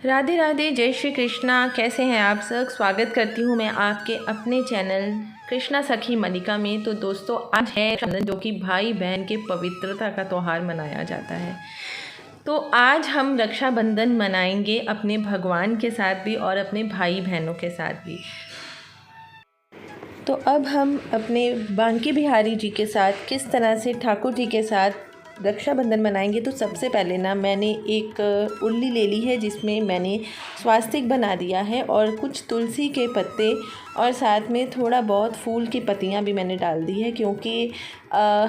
राधे राधे, जय श्री कृष्णा। कैसे हैं आप सब? स्वागत करती हूँ मैं आपके अपने चैनल कृष्णा सखी मनिका में। तो दोस्तों, आज है रक्षाबंधन, जो कि भाई बहन के पवित्रता का त्यौहार मनाया जाता है। तो आज हम रक्षाबंधन मनाएंगे अपने भगवान के साथ भी और अपने भाई बहनों के साथ भी। तो अब हम अपने बांके बिहारी जी के साथ किस तरह से ठाकुर जी के साथ रक्षाबंधन मनाएंगे। तो सबसे पहले ना मैंने एक उल्ली ले ली है, जिसमें मैंने स्वास्तिक बना दिया है और कुछ तुलसी के पत्ते और साथ में थोड़ा बहुत फूल की पत्तियां भी मैंने डाल दी है, क्योंकि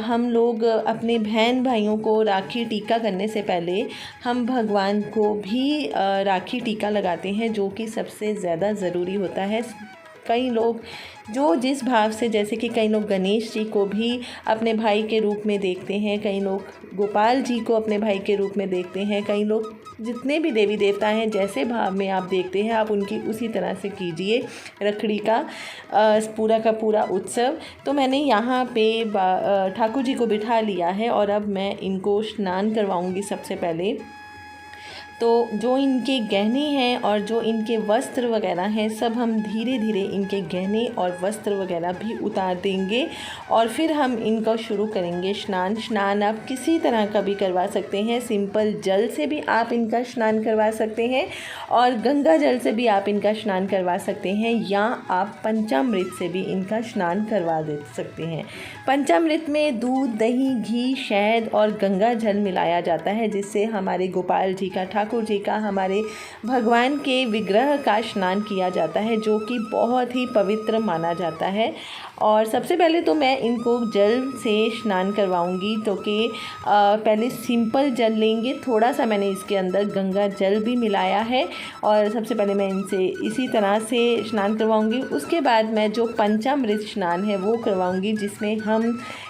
हम लोग अपने बहन भाइयों को राखी टीका करने से पहले हम भगवान को भी राखी टीका लगाते हैं, जो कि सबसे ज़्यादा ज़रूरी होता है। कई लोग जो जिस भाव से, जैसे कि कई लोग गणेश जी को भी अपने भाई के रूप में देखते हैं, कई लोग गोपाल जी को अपने भाई के रूप में देखते हैं, कई लोग जितने भी देवी देवता हैं जैसे भाव में आप देखते हैं, आप उनकी उसी तरह से कीजिए रखड़ी का पूरा उत्सव। तो मैंने यहाँ पे ठाकुर जी को बिठा लिया है और अब मैं इनको स्नान करवाऊँगी सबसे पहले। तो जो इनके गहने हैं और जो इनके वस्त्र वगैरह हैं, सब हम धीरे धीरे इनके गहने और वस्त्र वगैरह भी उतार देंगे और फिर हम इनका शुरू करेंगे स्नान आप किसी तरह का भी करवा सकते हैं। सिंपल जल से भी आप इनका स्नान करवा सकते हैं और गंगा जल से भी आप इनका स्नान करवा सकते हैं, या आप पंचामृत से भी इनका स्नान करवा दे सकते हैं। पंचामृत में दूध, दही, घी, शहद और गंगा जल मिलाया जाता है, जिससे हमारे गोपाल जी का, ठाकुर जी का, हमारे भगवान के विग्रह का स्नान किया जाता है, जो कि बहुत ही पवित्र माना जाता है। और सबसे पहले तो मैं इनको जल से स्नान करवाऊंगी, तो कि पहले सिंपल जल लेंगे, थोड़ा सा मैंने इसके अंदर गंगा जल भी मिलाया है और सबसे पहले मैं इनसे इसी तरह से स्नान करवाऊंगी। उसके बाद मैं जो पंचामृत स्नान है वो करवाऊंगी, जिसमें हम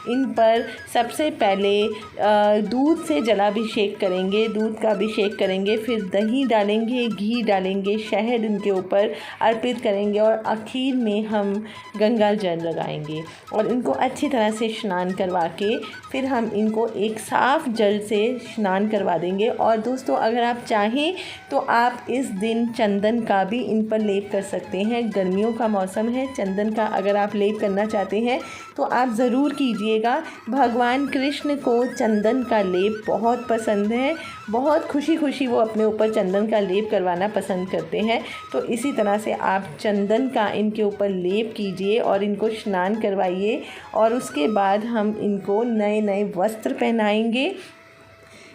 इन पर सबसे पहले दूध से जलाभिषेक करेंगे, दूध का अभिषेक करेंगे, फिर दही डालेंगे, घी डालेंगे, शहद इनके ऊपर अर्पित करेंगे और आखिर में हम गंगा जल लगाएंगे और इनको अच्छी तरह से स्नान करवा के फिर हम इनको एक साफ़ जल से स्नान करवा देंगे। और दोस्तों, अगर आप चाहें तो आप इस दिन चंदन का भी इन पर लेप कर सकते हैं। गर्मियों का मौसम है, चंदन का अगर आप लेप करना चाहते हैं तो आप ज़रूर कीजिएगा। भगवान कृष्ण को चंदन का लेप बहुत पसंद है, बहुत खुशी खुशी वो अपने ऊपर चंदन का लेप करवाना पसंद करते हैं। तो इसी तरह से आप चंदन का इनके ऊपर लेप कीजिए और इनको स्नान करवाइए और उसके बाद हम इनको नए नए वस्त्र पहनाएंगे।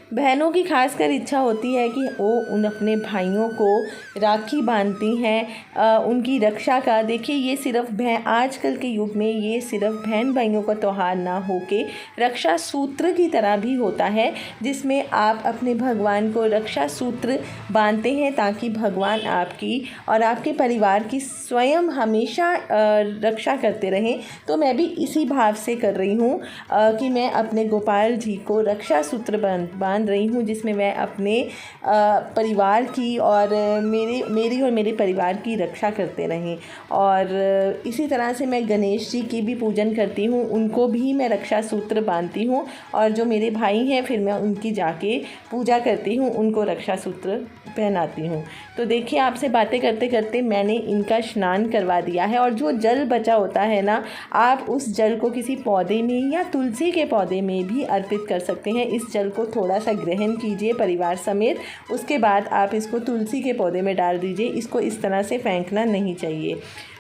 बहनों की खासकर इच्छा होती है कि वो उन अपने भाइयों को राखी बांधती हैं, उनकी रक्षा का। देखिए, ये सिर्फ आजकल के युग में ये सिर्फ बहन भाइयों का त्यौहार ना होके रक्षा सूत्र की तरह भी होता है, जिसमें आप अपने भगवान को रक्षा सूत्र बांधते हैं ताकि भगवान आपकी और आपके परिवार की स्वयं हमेशा रक्षा करते रहें। तो मैं भी इसी भाव से कर रही हूँ कि मैं अपने गोपाल जी को रक्षा सूत्र बांध रही हूँ, जिसमें मैं अपने परिवार की और मेरी और मेरे परिवार की रक्षा करते रहें। और इसी तरह से मैं गणेश जी की भी पूजन करती हूँ, उनको भी मैं रक्षा सूत्र बांधती हूँ और जो मेरे भाई हैं फिर मैं उनकी जाके पूजा करती हूँ, उनको रक्षा सूत्र पहनाती हूँ। तो देखिए, आपसे बातें करते करते मैंने इनका स्नान करवा दिया है और जो जल बचा होता है ना, आप उस जल को किसी पौधे में या तुलसी के पौधे में भी अर्पित कर सकते हैं। इस जल को थोड़ा सा ग्रहण कीजिए परिवार समेत, उसके बाद आप इसको तुलसी के पौधे में डाल दीजिए। इसको इस तरह से फेंकना नहीं चाहिए।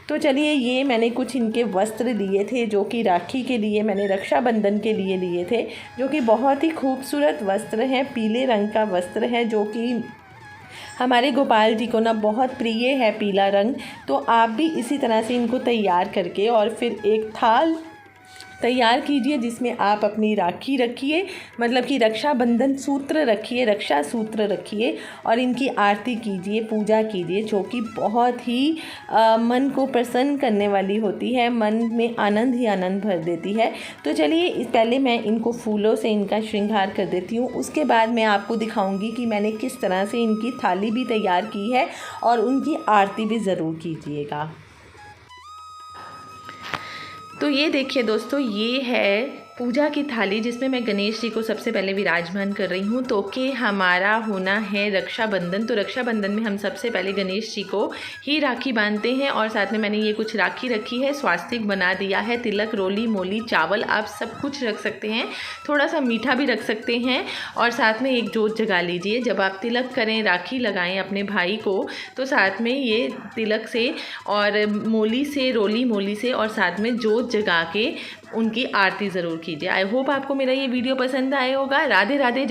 तो चलिए, ये मैंने कुछ इनके वस्त्र लिए थे, जो कि राखी के लिए मैंने रक्षाबंधन के लिए लिए थे, जो कि बहुत ही खूबसूरत वस्त्र हैं। पीले रंग का वस्त्र है, जो कि हमारे गोपाल जी को ना बहुत प्रिय है पीला रंग। तो आप भी इसी तरह से इनको तैयार करके और फिर एक थाल तैयार कीजिए, जिसमें आप अपनी राखी रखिए, मतलब कि रक्षाबंधन सूत्र रखिए, रक्षा सूत्र रखिए और इनकी आरती कीजिए, पूजा कीजिए, जो कि बहुत ही मन को प्रसन्न करने वाली होती है, मन में आनंद ही आनंद भर देती है। तो चलिए, पहले मैं इनको फूलों से इनका श्रृंगार कर देती हूँ, उसके बाद मैं आपको दिखाऊंगी कि मैंने किस तरह से इनकी थाली भी तैयार की है और उनकी आरती भी ज़रूर कीजिएगा। तो ये देखिए दोस्तों, ये है पूजा की थाली जिसमें मैं गणेश जी को सबसे पहले विराजमान कर रही हूँ। तो कि हमारा होना है रक्षाबंधन, तो रक्षाबंधन में हम सबसे पहले गणेश जी को ही राखी बांधते हैं। और साथ में मैंने ये कुछ राखी रखी है, स्वास्तिक बना दिया है, तिलक, रोली, मोली, चावल, आप सब कुछ रख सकते हैं, थोड़ा सा मीठा भी रख सकते हैं। और साथ में एक जोत जगा लीजिए। जब आप तिलक करें, राखी लगाएं अपने भाई को, तो साथ में ये तिलक से और मोली से, रोली मोली से और साथ में जोत जगा के उनकी आरती ज़रूर कीजिए। आई होप आपको मेरा ये वीडियो पसंद आया होगा। राधे राधे।